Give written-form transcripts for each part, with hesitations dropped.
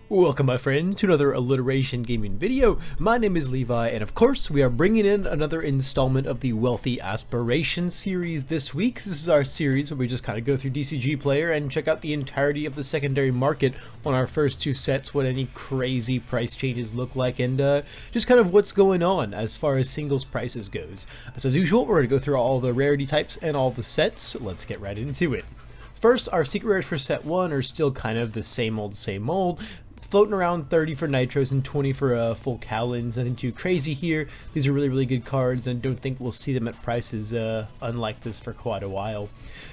Welcome my friend to another Alliteration gaming video. My name is Levi, and of course we are bringing in another installment of the Wealthy Aspirations series this week. This is our series where we just kind of go through DCG player and check out the entirety of the secondary market on our first two sets, what any crazy price changes look like, and just kind of what's going on as far as singles prices goes. So as usual, we're going to go through all the rarity types and all the sets. Let's get right into it. First, our secret rares for set 1 are still kind of the same old, floating around 30 for Nitros and 20 for full Cowlins. Nothing too crazy here. These are really good cards, and don't think we'll see them at prices unlike this for quite a while.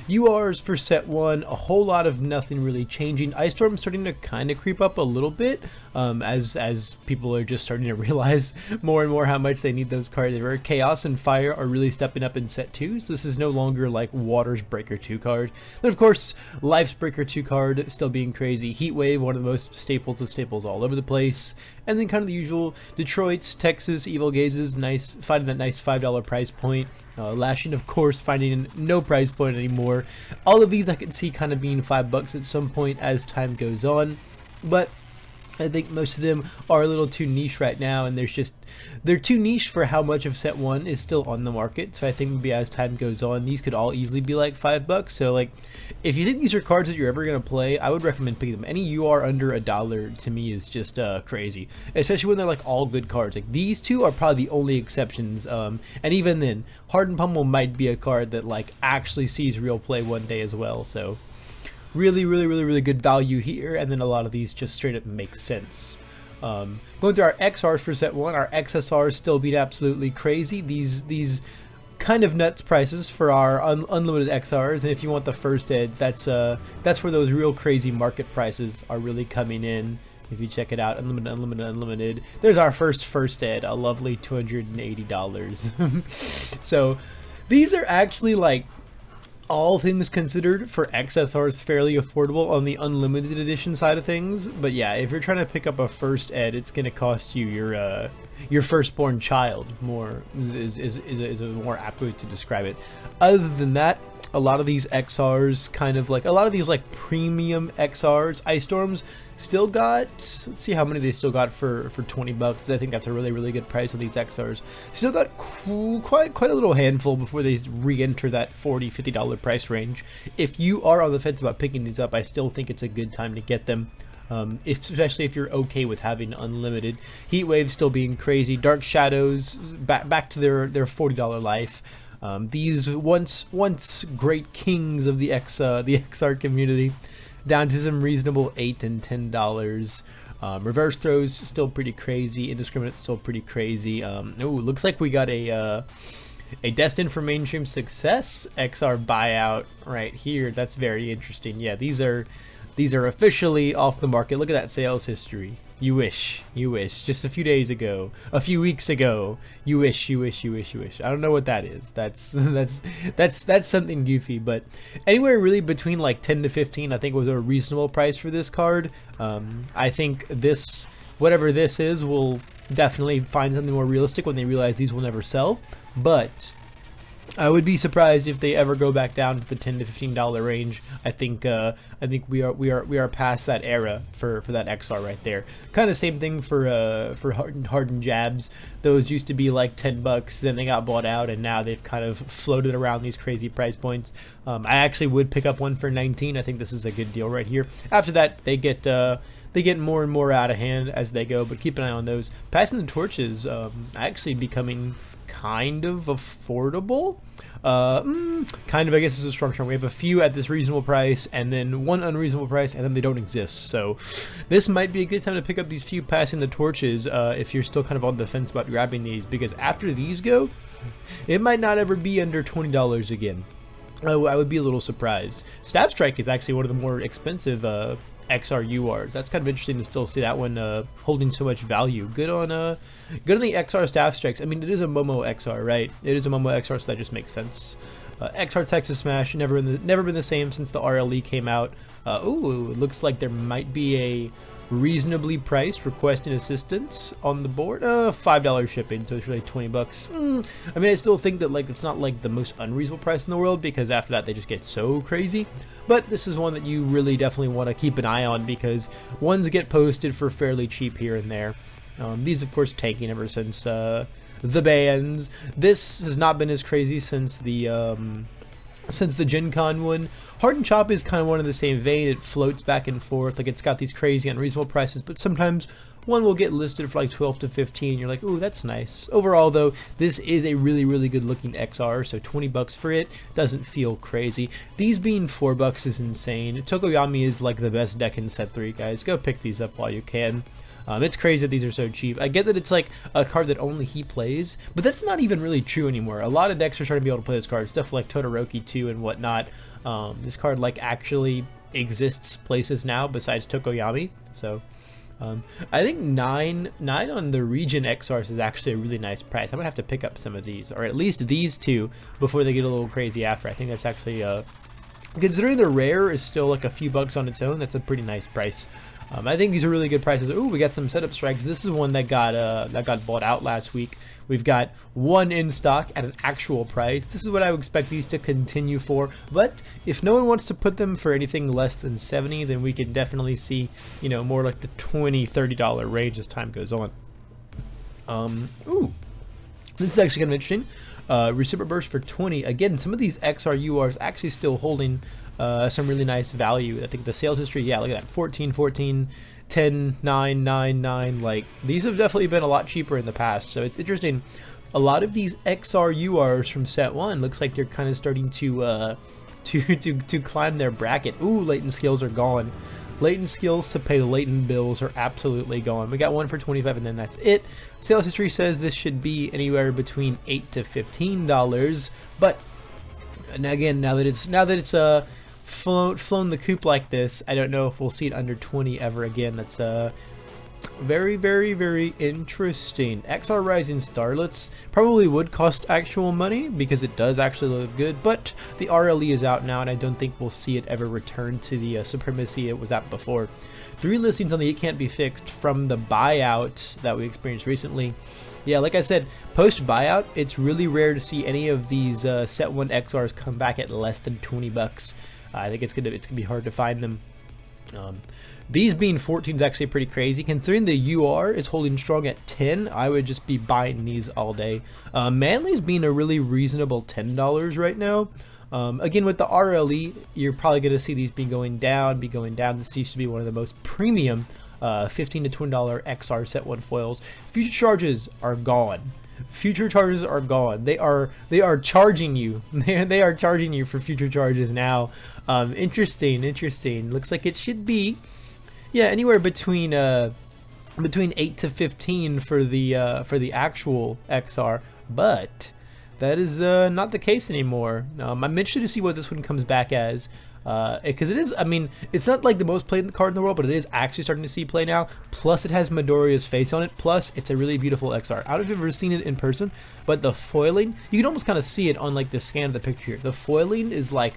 URs for set 1, a whole lot of nothing really changing. Ice Storm starting to kind of creep up a little bit as people are just starting to realize more and more how much they need those cards. Chaos and Fire are really stepping up in set 2, so this is no longer like Water's Breaker 2 card. Then of course, Life's Breaker 2 card still being crazy. Heat Wave, one of the most staples of staples all over the place. And then kind of the usual Detroit's, Texas, Evil Gazes, finding that nice $5 price point. Lashing, of course, finding no price point anymore. All of these I could see kind of being $5 at some point as time goes on, but I think most of them are a little too niche right now, and they're too niche for how much of set 1 is still on the market. So I think maybe as time goes on, these could all easily be like $5. So like, if you think these are cards that you're ever gonna play, I would recommend picking them. Any UR under $1 to me is just crazy, especially when they're like all good cards. Like these two are probably the only exceptions, and even then, Hardened Pummel might be a card that like actually sees real play one day as well. So really good value here, and then a lot of these just straight up make sense. Going through our XRs for set 1, our XSRs still beat absolutely crazy. These kind of nuts prices for our unlimited XRs, and if you want the first ed, that's where those real crazy market prices are really coming in. If you check it out, unlimited, there's our first ed, a lovely $280. So these are actually, like, all things considered, for XSRs fairly affordable on the unlimited edition side of things. But yeah, if you're trying to pick up a first ed, it's going to cost you your firstborn child. More is a more apt way to describe it. Other than that, a lot of these XRs, kind of like a lot of these like premium XRs, Ice Storms still got, let's see how many they still got for $20. I think that's a really good price with these XRs. Still got quite a little handful before they re-enter that $40-50 price range. If you are on the fence about picking these up, I still think it's a good time to get them. Especially if you're okay with having unlimited. Heat Wave still being crazy. Dark Shadows back to their $40 life. These once great kings of the XR community, down to some reasonable $8 and $10. Reverse Throws still pretty crazy. Indiscriminate still pretty crazy. Ooh, looks like we got a Destined for mainstream success XR buyout right here. That's very interesting. Yeah, these are officially off the market. Look at that sales history. You wish. Just a few days ago, a few weeks ago. You wish. I don't know what that is. That's something goofy. But anywhere really between like 10 to 15, I think was a reasonable price for this card. I think this, whatever this is, will definitely find something more realistic when they realize these will never sell. But I would be surprised if they ever go back down to the $10 to $15 range. I think we are past that era for that XR right there. Kind of same thing for hardened jabs. Those used to be like $10, then they got bought out, and now they've kind of floated around these crazy price points. I actually would pick up one for 19. I think this is a good deal right here. After that, they get more and more out of hand as they go, but keep an eye on those. Passing the torches, actually becoming kind of affordable. Kind of, I guess, is a strong term. We have a few at this reasonable price, and then one unreasonable price, and then they don't exist. So this might be a good time to pick up these few passing the torches if you're still kind of on the fence about grabbing these, because after these go, it might not ever be under $20 again. I would be a little surprised. Stab Strike is actually one of the more expensive XR URs. That's kind of interesting to still see that one holding so much value. Good on the XR Staff Strikes. I mean, it is a Momo XR, right? It is a Momo XR, so that just makes sense. XR Texas Smash, never been the same since the RLE came out. Ooh, it looks like there might be reasonably priced, requesting assistance on the board. $5 shipping, so it's really 20 bucks. I mean, I still think that like it's not like the most unreasonable price in the world, because after that they just get so crazy. But this is one that you really definitely want to keep an eye on, because ones get posted for fairly cheap here and there. These of course tanking ever since the bans. This has not been as crazy since the Gen Con one. Hard and Chop is kind of one of the same vein. It floats back and forth, like it's got these crazy unreasonable prices, but sometimes one will get listed for like 12 to 15. You're like, ooh, that's nice. Overall though, this is a really good looking XR, so 20 bucks for it doesn't feel crazy. These being 4 bucks is insane. Tokoyami is like the best deck in set 3, guys. Go pick these up while you can. It's crazy that these are so cheap. I get that it's like a card that only he plays, but that's not even really true anymore. A lot of decks are starting to be able to play this card, stuff like Todoroki 2 and whatnot. This card like actually exists places now besides Tokoyami. So I think 9 on the region XRs is actually a really nice price. I'm gonna have to pick up some of these, or at least these two, before they get a little crazy after. I think that's actually considering the rare is still like a few bucks on its own, that's a pretty nice price. I think these are really good prices. Ooh, we got some setup strikes. This is one that got bought out last week. We've got one in stock at an actual price. This is what I would expect these to continue for. But if no one wants to put them for anything less than 70, then we can definitely see, you know, more like the $20, $30 range as time goes on. Ooh, this is actually kind of interesting. Reciproc burst for 20. Again, some of these XRURs actually still holding some really nice value. I think the sales history, yeah, look at that, 14, 14, 10, 9, 9, 9. Like, these have definitely been a lot cheaper in the past, so it's interesting. A lot of these XRURs from set 1 looks like they're kind of starting to climb their bracket. Ooh, latent skills are gone. Latent skills to pay the latent bills are absolutely gone. We got one for 25, and then that's it. Sales history says this should be anywhere between $8 to $15, but and again, now that it's flown the coop like this, I don't know if we'll see it under 20 ever again. That's very interesting. XR Rising Starlets probably would cost actual money because it does actually look good, but the RLE is out now, and I don't think we'll see it ever return to the supremacy it was at before. 3 listings on the It Can't Be Fixed from the buyout that we experienced recently. Yeah, like I said, post buyout, it's really rare to see any of these set 1 XRs come back at less than 20 bucks. I think it's gonna be hard to find them. These being 14 is actually pretty crazy. Considering the UR is holding strong at 10, I would just be buying these all day. Manly's being a really reasonable $10 right now. Again, with the RLE, you're probably going to see these be going down. This used to be one of the most premium $15 to $20 XR set 1 foils. Future charges are gone. Future charges are gone. They are charging you. They are charging you for future charges now. Interesting. Looks like it should be, yeah, anywhere between 8 to 15 for the actual XR, but that is not the case anymore. I'm interested to see what this one comes back as. Because it is, I mean, it's not like the most played card in the world, but it is actually starting to see play now. Plus, it has Midoriya's face on it. Plus, it's a really beautiful XR. I don't know if you've ever seen it in person, but the foiling, you can almost kind of see it on like the scan of the picture here. The foiling is like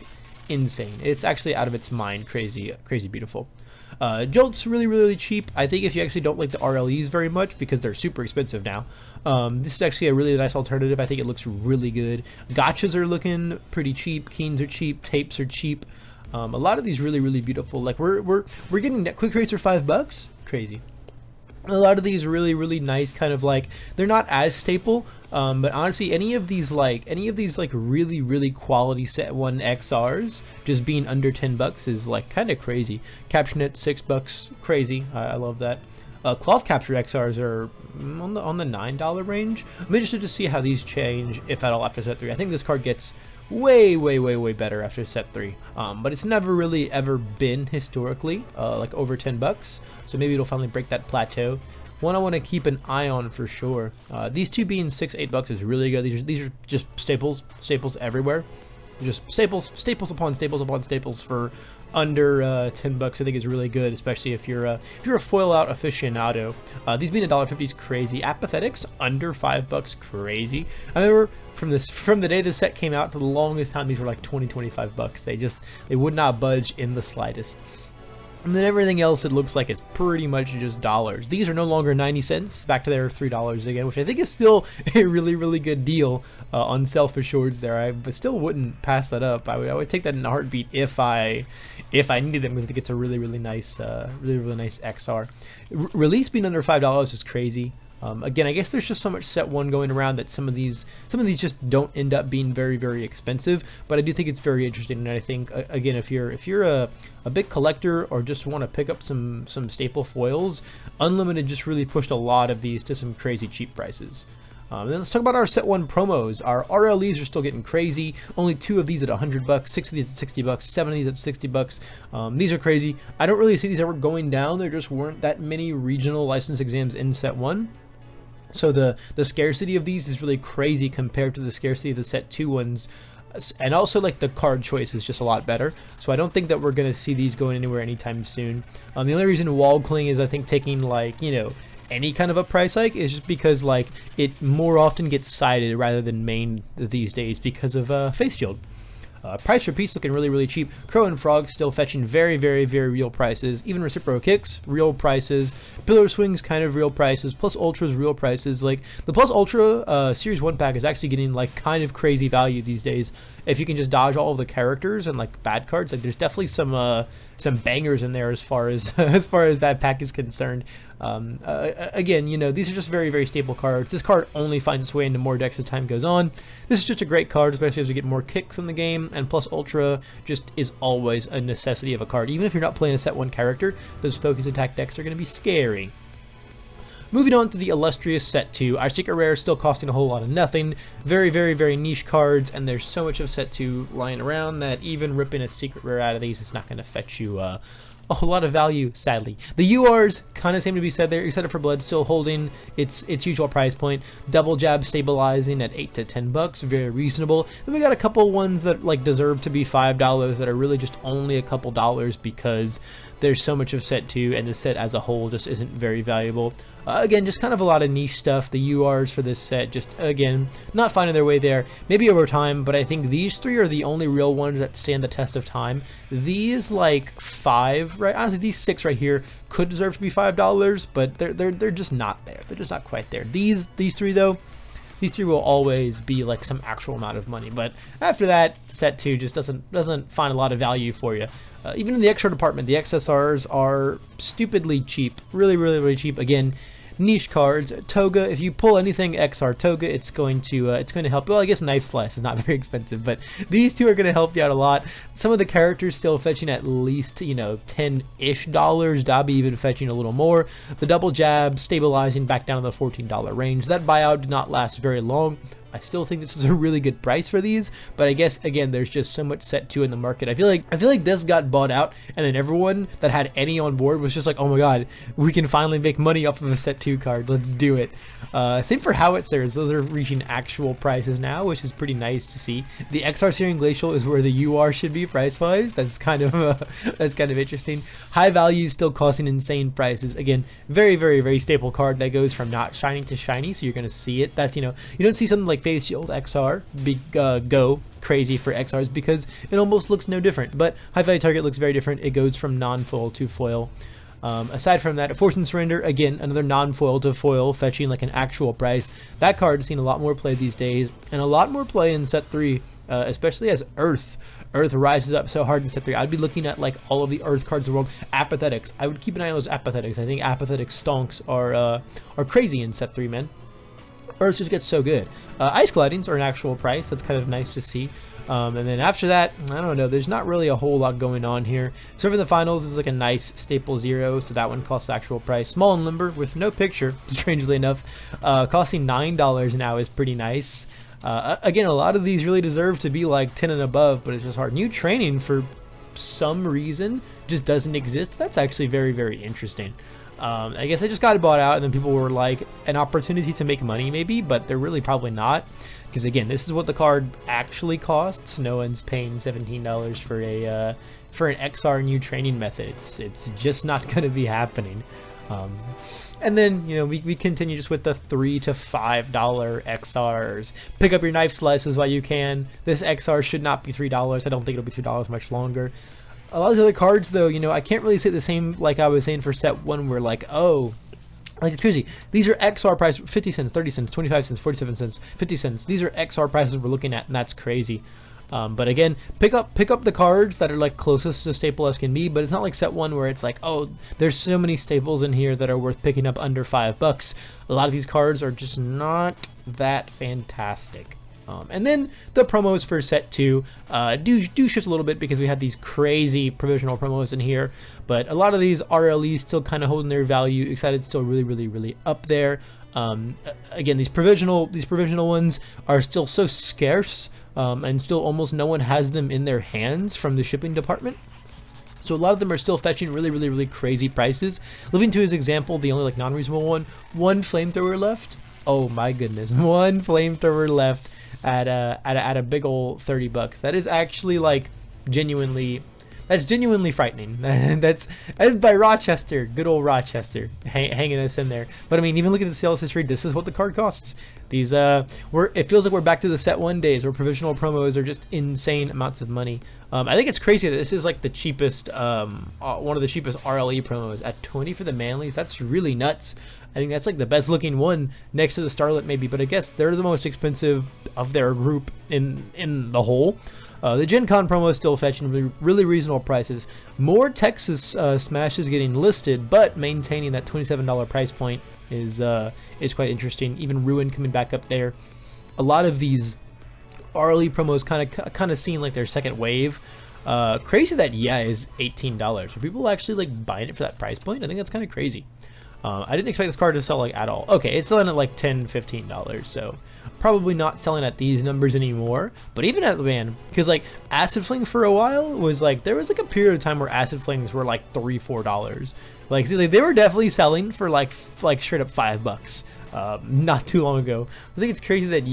insane. It's actually out of its mind, crazy beautiful. Jolt's really cheap. I think if you actually don't like the RLEs very much, because they're super expensive now, this is actually a really nice alternative. I think it looks really good. Gotchas are looking pretty cheap. Keens are cheap. Tapes are cheap. A lot of these really beautiful. Like we're getting that quick rates for $5. Crazy. A lot of these really nice, kind of like, they're not as staple, but honestly, any of these like really quality set 1 XRs just being under $10 is like kind of crazy. Capture Net $6, crazy. I love that. Cloth Capture XRs are on the $9 range. I'm interested to see how these change, if at all, after set 3. I think this card gets way better after set 3, but it's never really ever been historically like over $10, so maybe it'll finally break that plateau. One I want to keep an eye on for sure. These two being $6, $8 is really good. These are just staples everywhere. Just staples upon staples for under $10. I think is really good, especially if you're a foil out aficionado. These being $1.50 is crazy. Apathetics under $5, crazy. I remember from the day the set came out to the longest time, these were like $20, $25. They would not budge in the slightest. And then everything else, it looks like it's pretty much just dollars. These are no longer 90 cents, back to their $3 again, which I think is still a really, really good deal on self-assureds there. I still wouldn't pass that up. I would take that in a heartbeat if I needed them, because I think it's a really, really nice XR. Release being under $5 is crazy. Again, I guess there's just so much set one going around that some of these just don't end up being very, very expensive. But I do think it's very interesting, and I think again, if you're a big collector or just want to pick up some staple foils, Unlimited just really pushed a lot of these to some crazy cheap prices. Then let's talk about our set one promos. Our RLEs are still getting crazy. Only 2 of these at $100, 6 of these at $60, 7 of these at $60. These are crazy. I don't really see these ever going down. There just weren't that many regional license exams in set one. So the scarcity of these is really crazy compared to the scarcity of the set 2 ones. And also, like, the card choice is just a lot better. So I don't think that we're going to see these going anywhere anytime soon. The only reason Wall Cling is, I think, taking, like, you know, any kind of a price hike is just because, like, it more often gets sided rather than main these days because of Face Shield. Price for Peace looking really, really cheap. Crow and Frog still fetching very, very, very real prices. Even Reciprocal Kicks, real prices. Pillar Swings, kind of real prices. Plus Ultras, real prices. Like, the Plus Ultra Series 1 pack is actually getting, like, kind of crazy value these days. If you can just dodge all of the characters and, like, bad cards, like, there's definitely some bangers in there as far as that pack is concerned. Again, you know, these are just very, very stable cards. This card only finds its way into more decks as time goes on. This is just a great card, especially as we get more kicks in the game, and Plus Ultra just is always a necessity of a card. Even if you're not playing a set 1 character, those focus attack decks are going to be scary. Moving on to the illustrious set 2, our secret rare is still costing a whole lot of nothing. Very, very, very niche cards, and there's so much of set 2 lying around that even ripping a secret rare out of these is not going to fetch you a whole lot of value, sadly. The URs kind of seem to be said there, except for Blood still holding its usual price point. Double Jab stabilizing at $8 to $10, very reasonable. Then we got a couple ones that, like, deserve to be $5 that are really just only a couple dollars because there's so much of set 2 and the set as a whole just isn't very valuable. Again, just kind of a lot of niche stuff. The URs for this set just, again, not finding their way there. Maybe over time, but I think these 3 are the only real ones that stand the test of time. These, like, 5, right? Honestly, these 6 right here could deserve to be $5, but they're just not there. They're just not quite there. These 3, though, these 3 will always be, like, some actual amount of money. But after that, set 2 just doesn't find a lot of value for you. Even in the XR department, the XSRs are stupidly cheap. Really, really, really cheap. Again, niche cards. Toga, if you pull anything XR Toga, it's going to help. Well, I guess Knife Slice is not very expensive, but these 2 are going to help you out a lot. Some of the characters still fetching at least, you know, $10-ish. Dobby even fetching a little more. The Double Jab stabilizing back down to the $14 range. That buyout did not last very long. I still think this is a really good price for these, but I guess, again, there's just so much set 2 in the market. I feel like this got bought out, and then everyone that had any on board was just like, oh my god, we can finally make money off of a set 2 card, let's do it. Same for Howitzers. Those are reaching actual prices now, which is pretty nice to see. The XR Searing Glacial is where the UR should be price-wise. That's kind of interesting. High value still costing insane prices. Again, very, very, very staple card that goes from not shiny to shiny, so you're going to see it. That's, you know, you don't see something like Face Shield XR go crazy for XRs because it almost looks no different. But High Value Target looks very different. It goes from non-foil to foil. Aside from that, Fortune Surrender, again, another non-foil to foil, fetching like an actual price. That card has seen a lot more play these days, and a lot more play in set 3, especially as Earth rises up so hard in set 3. I'd be looking at, like, all of the Earth cards in the world. Apathetics, I would keep an eye on those Apathetics. I think Apathetic stonks are crazy in set 3, man. Earth just gets so good. Ice Glidings are an actual price. That's kind of nice to see. And then after that, I don't know, there's not really a whole lot going on here. So for the finals is like a nice staple 0, so that one costs actual price. Small and Limber with no picture, strangely enough, costing $9 now is pretty nice. Again, a lot of these really deserve to be like 10 and above, but it's just hard. New Training, for some reason, just doesn't exist. That's actually very, very interesting. I guess they just got bought out, and then people were like, an opportunity to make money maybe, but they're really probably not. Because again, this is what the card actually costs. No one's paying $17 for an XR New Training method. It's just not going to be happening. And then, you know, we continue just with the $3 to $5 XRs. Pick up your Knife Slices while you can. This XR should not be $3. I don't think it'll be $3 much longer. A lot of the other cards, though, you know, I can't really say the same like I was saying for set 1, where like, oh, like it's crazy. These are XR price, 50 cents, 30 cents, 25 cents, 47 cents, 50 cents. These are XR prices we're looking at, and that's crazy. But again, pick up the cards that are like closest to staple as can be, but it's not like set 1 where it's like, oh, there's so many staples in here that are worth picking up under $5. A lot of these cards are just not that fantastic. And then the promos for set 2 do shift a little bit because we have these crazy provisional promos in here, but a lot of these RLEs still kind of holding their value. Excited still really up there. Again, these provisional ones are still so scarce, and still almost no one has them in their hands from the shipping department. So a lot of them are still fetching really crazy prices. Living to his example, the only like non-reasonable one flamethrower left. Oh my goodness, one flamethrower left at a big old $30. That is actually like genuinely frightening. that's by Rochester, good old Rochester, hanging us in there. But I mean, even look at the sales history. This is what the card costs. These it feels like we're back to the set 1 days where provisional promos are just insane amounts of money. I think it's crazy that this is like the cheapest, one of the cheapest RLE promos at 20 for the Manleys. That's really nuts. I think that's like the best looking one next to the Starlet maybe, but I guess they're the most expensive of their group in the whole. The Gen Con promo is still fetching really reasonable prices. More Texas smashes getting listed, but maintaining that $27 price point is quite interesting. Even Ruin coming back up there. A lot of these RLE promos kind of seeing like their second wave. Crazy that is $18. Are people actually like buying it for that price point? I think that's kind of crazy. I didn't expect this card to sell like at all. Okay, it's selling at like $10-15, so probably not selling at these numbers anymore. But even at, man, because like Acid Fling for a while was like, there was like a period of time where Acid Flings were like $3-4. Like, see, like they were definitely selling for like straight up $5. Not too long ago. I think it's crazy that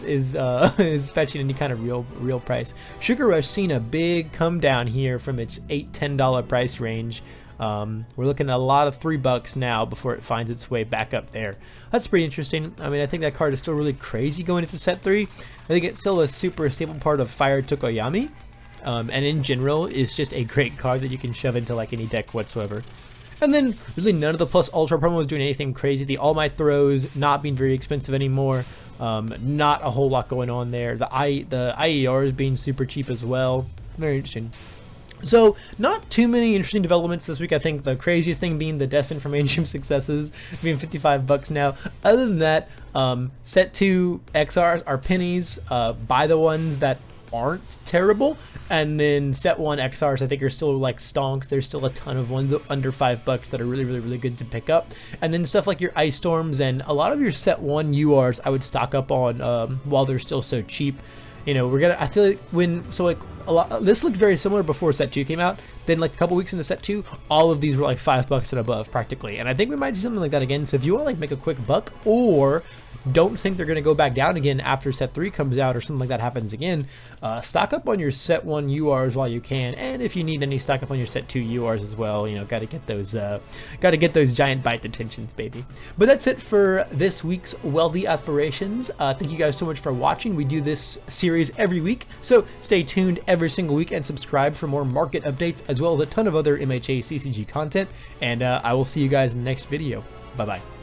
is fetching any kind of real price. Sugar Rush seen a big come down here from its $8-10 price range. We're looking at a lot of $3 now before it finds its way back up there. That's pretty interesting. I mean, I think that card is still really crazy going into set 3. I think it's still a super stable part of Fire Tokoyami, and in general is just a great card that you can shove into like any deck whatsoever. And then really none of the Plus Ultra promos doing anything crazy. The All Might Throws not being very expensive anymore. Not a whole lot going on there. The IERs being super cheap as well. Very interesting. So not too many interesting developments this week. I think the craziest thing being the Destined from Ancient successes being $55 now. Other than that, set 2 XRs are pennies. Buy the ones that aren't terrible, and then set 1 XRs I think are still like stonks. There's still a ton of ones under $5 that are really good to pick up. And then stuff like your Ice Storms and a lot of your set 1 URs I would stock up on while they're still so cheap. You know, I feel like this looked very similar before set 2 came out. Then like a couple weeks into set 2, all of these were like $5 and above practically. And I think we might see something like that again. So if you want to like make a quick buck, or don't think they're going to go back down again after set 3 comes out or something like that happens again, stock up on your set 1 URs while you can. And if you need any, stock up on your set 2 URs as well. You know, got to get those giant bite detentions, baby. But that's it for this week's Wealthy Aspirations. Thank you guys so much for watching. We do this series every week, so stay tuned every single week and subscribe for more market updates as well as a ton of other MHA CCG content. And I will see you guys in the next video. Bye bye.